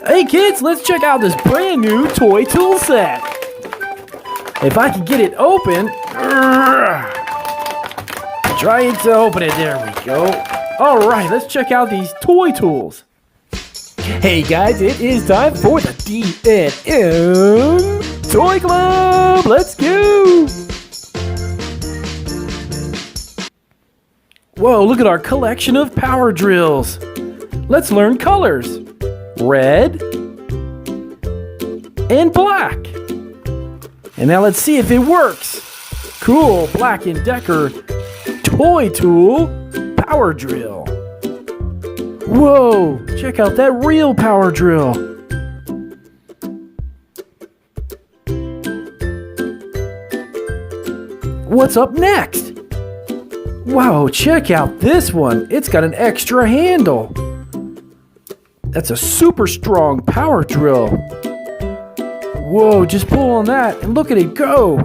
Hey kids, let's check out this brand new toy tool set. If I can get it open, trying to open it, there we go. All right, let's check out these toy tools. Hey guys, it is time for the D&M Toy Club. Let's go. Whoa, look at our collection of power drills. Let's learn colors. Red and black. And now let's see if it works. Cool, Black & Decker toy tool power drill. Whoa, check out that real power drill. What's up next? Wow, check out this one. It's got an extra handle. That's a super strong power drill. Whoa, just pull on that and look at it go.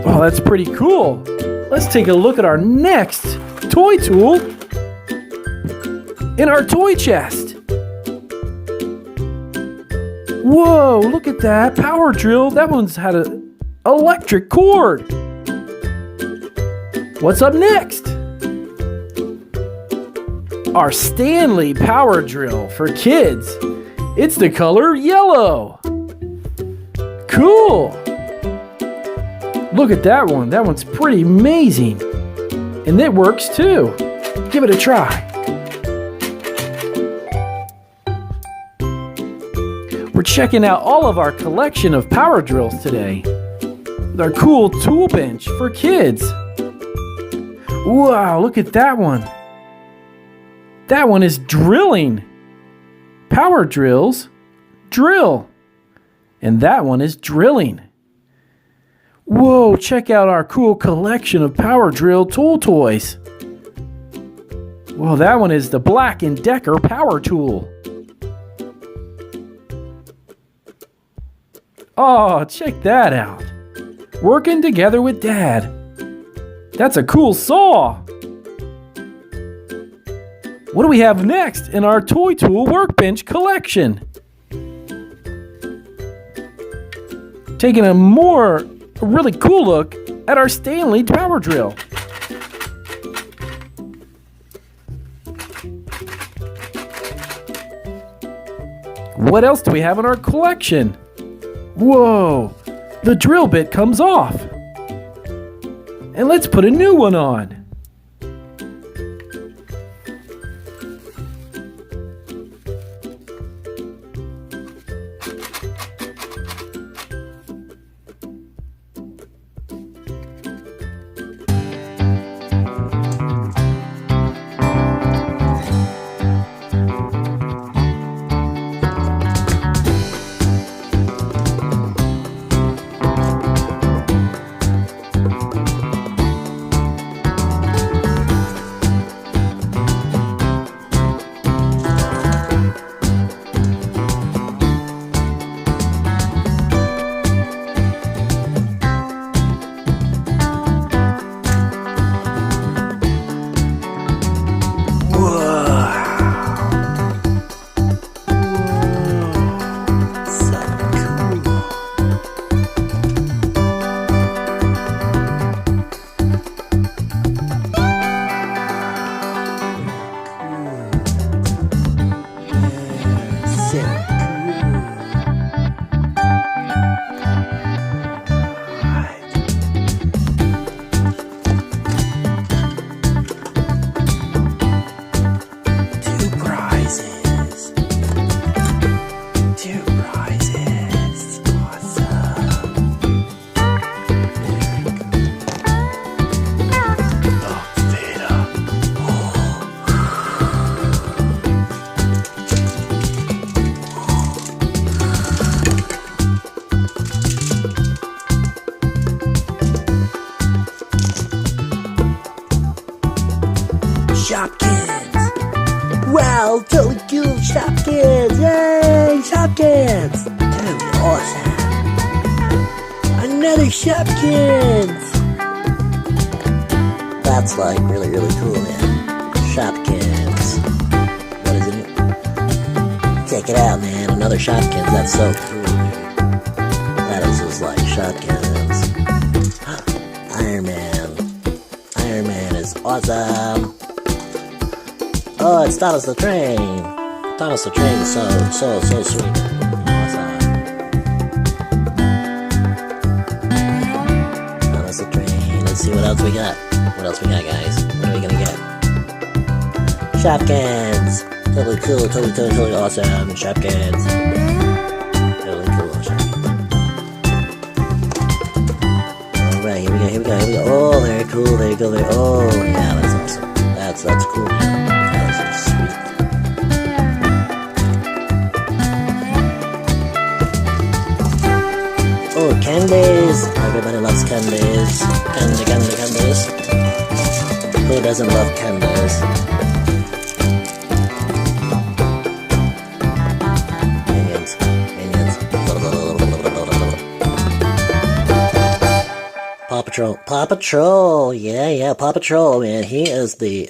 Oh, that's pretty cool. Let's take a look at our next toy tool in our toy chest. Whoa, look at that power drill. That one's had an electric cord. What's up next? Our Stanley power drill for kids. It's the color yellow. Cool. Look at that one. That one's pretty amazing. And it works too. Give it a try. We're checking out all of our collection of power drills today. With our cool tool bench for kids. Wow, look at that one. That one is drilling. Power drills, drill. And that one is drilling. Whoa, check out our cool collection of power drill tool toys. Well, that one is the Black & Decker power tool. Oh, check that out. Working together with Dad. That's a cool saw. What do we have next in our toy tool workbench collection? Taking a really cool look at our Stanley power drill. What else do we have in our collection? Whoa, the drill bit comes off. And let's put a new one on. Shopkins! Wow, totally cool Shopkins! Yay, Shopkins! Totally awesome! Another Shopkins! That's like really, really cool, man. Shopkins. Check it out, man. Another Shopkins. That's so cool, dude. That is just like Shopkins. Iron Man. Iron Man is awesome. Oh, it's Thomas the Train. Thomas the Train is so sweet. Awesome. Thomas the Train. Let's see what else we got. What else we got, guys? What are we gonna get? Shopkins. Totally cool, totally awesome. Shopkins. Totally cool, Shopkins. Alright, here we go. Oh, very cool, there you go, there. Oh, yeah, that's awesome. That's cool, man. That is so sweet. Oh, candies. Everybody loves candies. Candies. Who doesn't love candies? Minions. Paw Patrol. Yeah, Paw Patrol, man. He is the